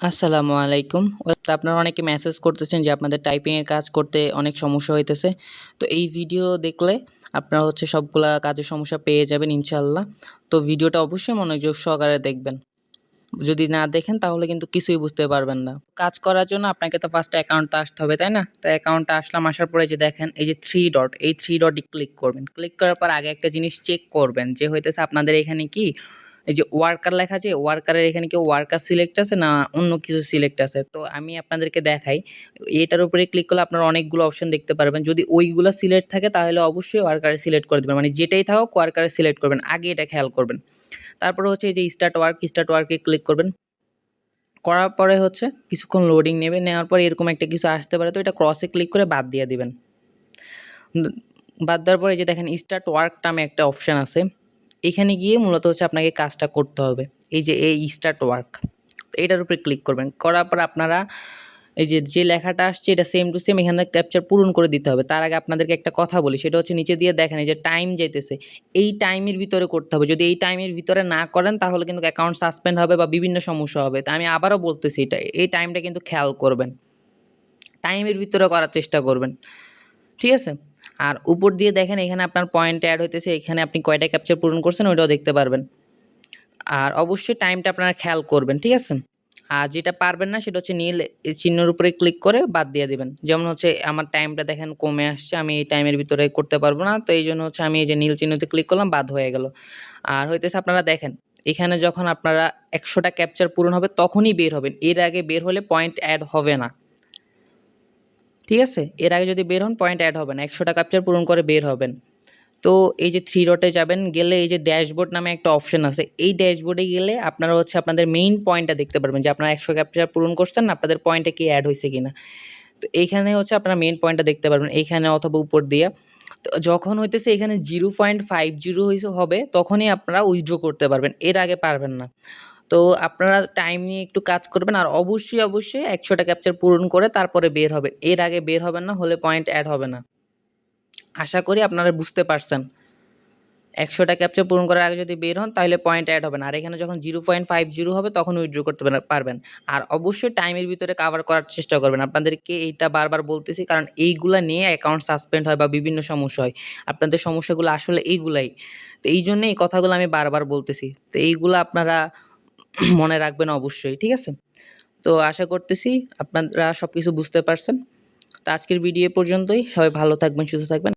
আসসালামু আলাইকুম। তো আপনারা অনেকে মেসেজ করতেছেন যে আপনাদের টাইপিং এর কাজ করতে অনেক সমস্যা হইতেছে। তো এই ভিডিও দেখলে আপনারা সবগুলা কাজের সমস্যা পেয়ে যাবেন ইনশাআল্লাহ। তো ভিডিওটা অবশ্যই মনোযোগ সহকারে দেখবেন। যদি না দেখেন তাহলে কিন্তু কিছুই বুঝতে পারবেন না। কাজ করার জন্য আপনাকে তো ফার্স্ট অ্যাকাউন্টে আসতে হবে, তাই না? তো অ্যাকাউন্টে আসার পরে যে দেখেন এই যে 3 ডট, এই 3 ডটে ক্লিক করবেন। ক্লিক করার পর আগে একটা জিনিস চেক করবেন যে হইতেছে আপনাদের এখানে কি এই যে ওয়ার্কার লেখা আছে, ওয়ার্কারের এখানে কি ওয়ার্কার সিলেক্ট আছে না অন্য কিছু সিলেক্ট আছে? তো আমি আপনাদেরকে দেখাই। এটার উপরে ক্লিক করলে আপনারা অনেকগুলো অপশন দেখতে পারবেন। যদি ওইগুলা সিলেক্ট থাকে তাহলে অবশ্যই ওয়ার্কারে সিলেক্ট করে দিবেন। মানে যেটাই থাকুক ওয়ার্কারে সিলেক্ট করবেন। আগে এটা খেয়াল করবেন। তারপরে এই যে স্টার্ট ওয়ার্কে ক্লিক করবেন। করার পরে কিছুক্ষণ লোডিং নেবে। নেওয়ার পরে এরকম একটা কিছু আসতে পারে। তো এটা ক্রসে ক্লিক করে বাদ দিয়ে দিবেন। বাদ দেওয়ার পরে এই যে দেখেন স্টার্ট ওয়ার্ক নামে একটা অপশন আছে। এখানে গিয়ে মূলত আপনাকে কাজটা করতে হবে। এই যে এই স্টার্ট ওয়ার্ক, এটার উপরে ক্লিক করবেন। করার পর আপনারা এই যে লেখাটা আসছে এটা সেম টু সেম এখানে ক্যাপচার পূরণ করে দিতে হবে। তার আগে আপনাদেরকে একটা কথা বলি, সেটা নিচে দিয়ে দেখেন এই যে টাইম যাইতেছে। এই টাইমের ভিতরে করতে হবে। যদি এই টাইমের ভিতরে না করেন তাহলে কিন্তু অ্যাকাউন্ট সাসপেন্ড হবে বা বিভিন্ন সমস্যা হবে। তো আমি আবারও বলতেছি এটা, এই টাইমটা কিন্তু খেয়াল করবেন। টাইমের ভিতরে করার চেষ্টা করবেন। ঠিক আছে? আর উপর দিয়ে দেখেন এখানে আপনার পয়েন্ট এড হইতেছে। এখানে আপনি কয়টা ক্যাপচার পূরণ করছেন ওইটাও দেখতে পারবেন। আর অবশ্যই টাইমটা আপনারা খেয়াল করবেন। ঠিক আছে? আর যেটা পারবেন না সেটা নীল এই চিহ্নের উপরে ক্লিক করে বাদ দিয়ে দিবেন। যেমন আমার টাইমটা দেখেন কমে আসছে। আমি এই টাইমের ভিতরে করতে পারবো না। তো এইজন্য আমি এই যে নীল চিহ্নতে ক্লিক করলাম, বাদ হয়ে গেল। আর আপনারা দেখেন এখানে যখন আপনারা ১০০ টা ক্যাপচার পূরণ হবে তখনই বের হবেন। এর আগে বের হলে পয়েন্ট এড হবে না। ঠিক আছে? এর আগে যদি বের হন পয়েন্ট এড হবে না। ১০০ টা ক্যাপচার পূরণ করে বের হবেন। তো এই যে 3 ডটে যাবেন, গেলে এই যে ড্যাশবোর্ড নামে একটা অপশন আছে। এই ড্যাশবোর্ডে গেলে আপনারা আপনাদের মেইন পয়েন্টটা দেখতে পারবেন যে আপনারা ১০০ ক্যাপচার পূরণ করছেন না, আপনাদের পয়েন্টে কি এড হইছে কিনা। তো এইখানে আপনারা মেইন পয়েন্টটা দেখতে পারবেন এইখানে অথবা উপর দিয়ে। তো যখন এখানে 0.50 হবে তখনই আপনারা উইথড্র করতে পারবেন। এর আগে পারবেন না। তো আপনারা টাইম নিয়ে একটু কাজ করবেন আর অবশ্যই ১০০ টা ক্যাপচার পূরণ করে তারপরে বের হবেন। এর আগে বের হবেন না, হলে পয়েন্ট এড হবে না। আশা করি আপনারা বুঝতে পারছেন। ১০০ টা ক্যাপচা পূরণ করার আগে যদি বের হন তাহলে পয়েন্ট এড হবে না। আর এখানে যখন 0.50 হবে তখন উইথড্র করতে পারবেন। আর অবশ্যই টাইমের ভিতরে কভার করার চেষ্টা করবেন। আপনাদেরকে এইটা বারবার বলতেছি কারণ এইগুলা নিয়ে অ্যাকাউন্ট সাসপেন্ড হয় বা বিভিন্ন সমস্যা হয়। আপনাদের সমস্যাগুলো আসলে এইগুলাই। তো এইজন্য এই কথাগুলো আমি বারবার বলতেছি। তো এইগুলা আপনারা মনে রাখবেন অবশ্যই। ঠিক আছে? তো আশা করতেছি আপনারা সবকিছু বুঝতে পারছেন। তো আজকের ভিডিও পর্যন্তই। সবাই ভালো থাকবেন, সুস্থ থাকবেন।